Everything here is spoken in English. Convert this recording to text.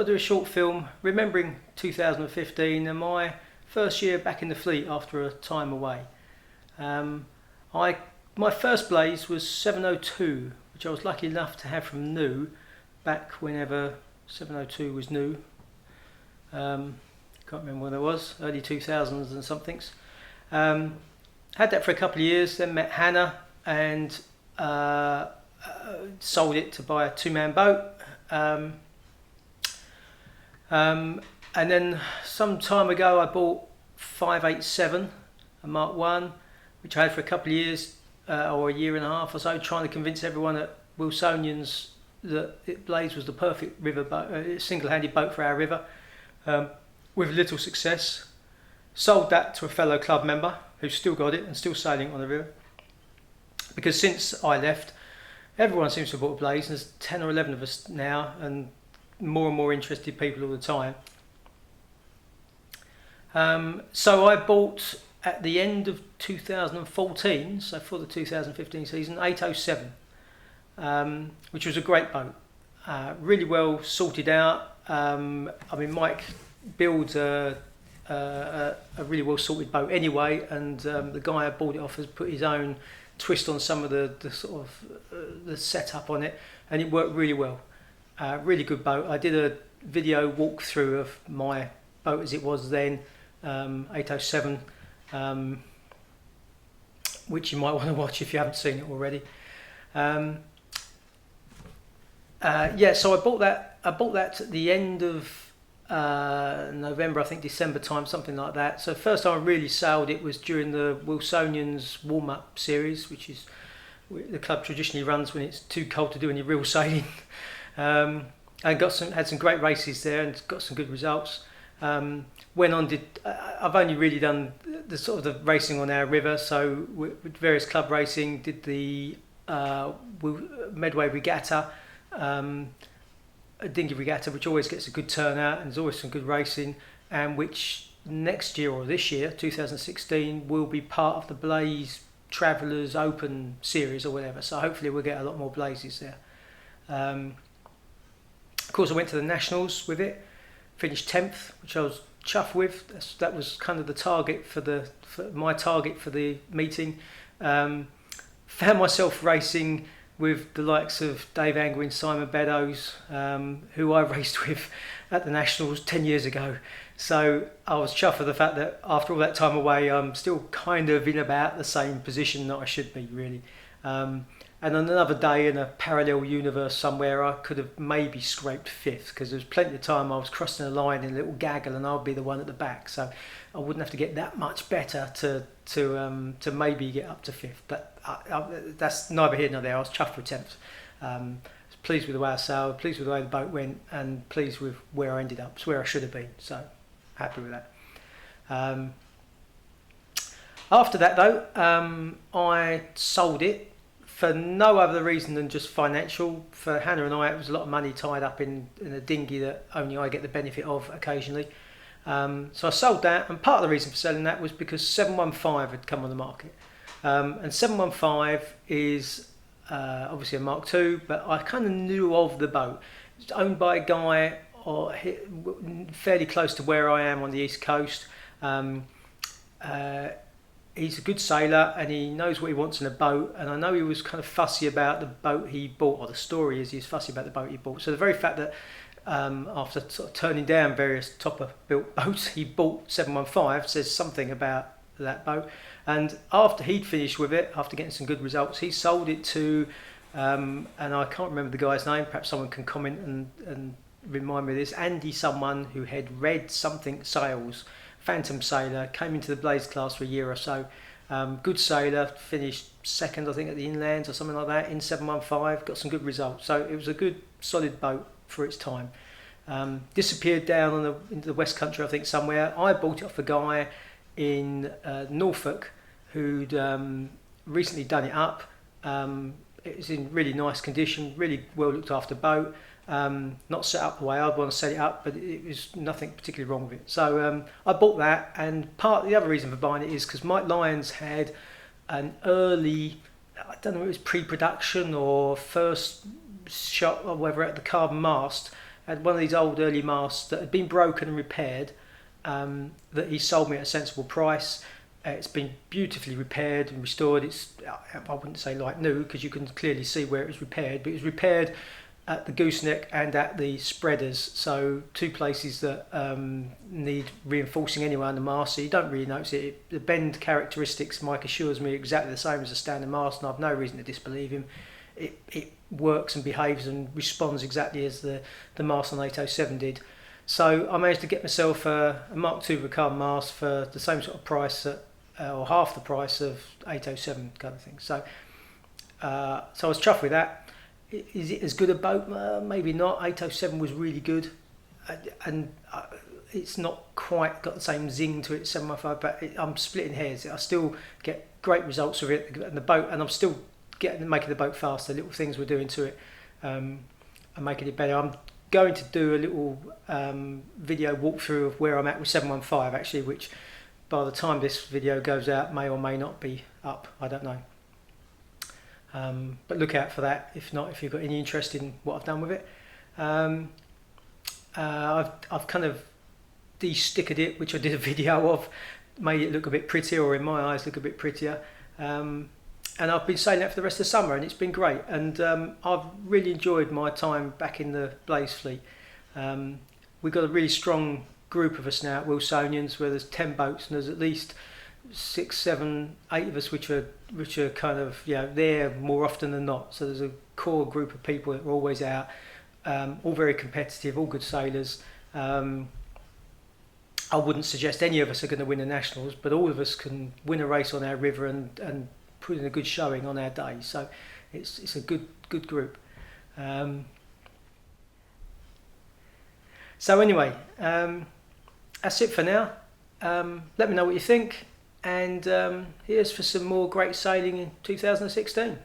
I'd do a short film remembering 2015 and my first year back in the fleet after a time away. Um, I My first blaze was 702, which I was lucky enough to have from new back whenever 702 was new. Can't remember when it was, early 2000s and somethings. Had that for a couple of years, then met Hannah and sold it to buy a two-man boat. And then some time ago I bought 587, a Mark 1, which I had for a couple of years, or a year and a half or so, trying to convince everyone at Wilsonians that Blaze was the perfect river boat, single-handed boat for our river, with little success. Sold that to a fellow club member who's still got it and still sailing on the river. Because since I left, everyone seems to have bought a Blaze, and there's 10 or 11 of us now, and more interested people all the time. So I bought at the end of 2014, so for the 2015 season, 807, which was a great boat, really well sorted out. Mike builds a really well sorted boat anyway, and the guy I bought it off has put his own twist on some of the sort of the setup on it, and it worked really well. Really good boat. I did a video walkthrough of my boat as it was then, 807, which you might want to watch if you haven't seen it already. So I bought that at the end of November, I think December time, something like that. So first time I really sailed it was during the Wilsonians warm-up series, which is the club traditionally runs when it's too cold to do any real sailing. And had some great races there and got some good results. I've only really done the sort of the racing on our river, so with various club racing, did the Medway Regatta, a dinghy regatta, which always gets a good turnout and there's always some good racing, and which next year or this year, 2016, will be part of the Blaze Travellers Open series or whatever, so hopefully we'll get a lot more Blazes there. Of course, I went to the Nationals with it, finished 10th, which I was chuffed with. That was kind of the target for my target for the meeting. Found myself racing with the likes of Dave Angwin, Simon Beddoes, who I raced with at the Nationals 10 years ago. So I was chuffed with the fact that after all that time away, I'm still kind of in about the same position that I should be, really. And on another day in a parallel universe somewhere, I could have maybe scraped 5th, because there was plenty of time I was crossing the line in a little gaggle and I'd be the one at the back. So I wouldn't have to get that much better to maybe get up to 5th. But that's neither here nor there. I was chuffed with 10th. I was pleased with the way I sailed, pleased with the way the boat went, and pleased with where I ended up. It's where I should have been. So happy with that. After that though, I sold it. For no other reason than just financial. For Hannah and I, it was a lot of money tied up in a dinghy that only I get the benefit of occasionally. So I sold that, and part of the reason for selling that was because 715 had come on the market. And 715 is obviously a Mark II, but I kind of knew of the boat. It's owned by a guy fairly close to where I am on the East Coast. He's a good sailor and he knows what he wants in a boat, and I know he was kind of fussy about the boat he bought, or the story is he's fussy about the boat he bought. So the very fact that after sort of turning down various topper built boats, he bought 715 says something about that boat. And after he'd finished with it, after getting some good results, he sold it to and I can't remember the guy's name, perhaps someone can comment and remind me of this, Andy someone who had read something sales, Phantom sailor, came into the Blaze class for a year or so. Good sailor, finished second, I think, at the Inlands or something like that in 715. Got some good results. So it was a good, solid boat for its time. Disappeared down into the West Country, I think, somewhere. I bought it off a guy in Norfolk who'd recently done it up. It was in really nice condition, really well looked after boat. Not set up the way I'd want to set it up, but it was nothing particularly wrong with it. So I bought that, and the other reason for buying it is because Mike Lyons had an early, I don't know if it was pre-production or first shot or whatever, at the carbon mast had one of these old early masts that had been broken and repaired, that he sold me at a sensible price. It's been beautifully repaired and restored. It's, I wouldn't say like new, because you can clearly see where it was repaired, but it was repaired at the gooseneck and at the spreaders, so two places that need reinforcing anyway on the mast, so you don't really notice it. The bend characteristics, Mike assures me, are exactly the same as a standard mast, and I've no reason to disbelieve him. It works and behaves and responds exactly as the mast on 807 did. So I managed to get myself a Mark II Ricard mast for the same sort of price, or half the price of 807 kind of thing. So I was chuffed with that. Is it as good a boat? Maybe not. 807 was really good, and it's not quite got the same zing to it 715. But I'm splitting hairs. I still get great results with it and the boat, and I'm still making the boat faster. Little things we're doing to it are making it better. I'm going to do a little video walkthrough of where I'm at with 715 actually, which by the time this video goes out may or may not be up. I don't know. But look out for that. If not, if you've got any interest in what I've done with it, I've kind of de-stickered it, which I did a video of, made it look a bit prettier, or in my eyes look a bit prettier. And I've been sailing that for the rest of the summer, and it's been great. And I've really enjoyed my time back in the Blaze fleet. We've got a really strong group of us now at Wilsonians, where there's 10 boats, and there's at least 6, 7, 8 of us which are kind of there more often than not. So there's a core group of people that are always out, all very competitive, all good sailors. I wouldn't suggest any of us are going to win the nationals, but all of us can win a race on our river and put in a good showing on our day. So it's a good group. So anyway, that's it for now. Let me know what you think. And here's for some more great sailing in 2016.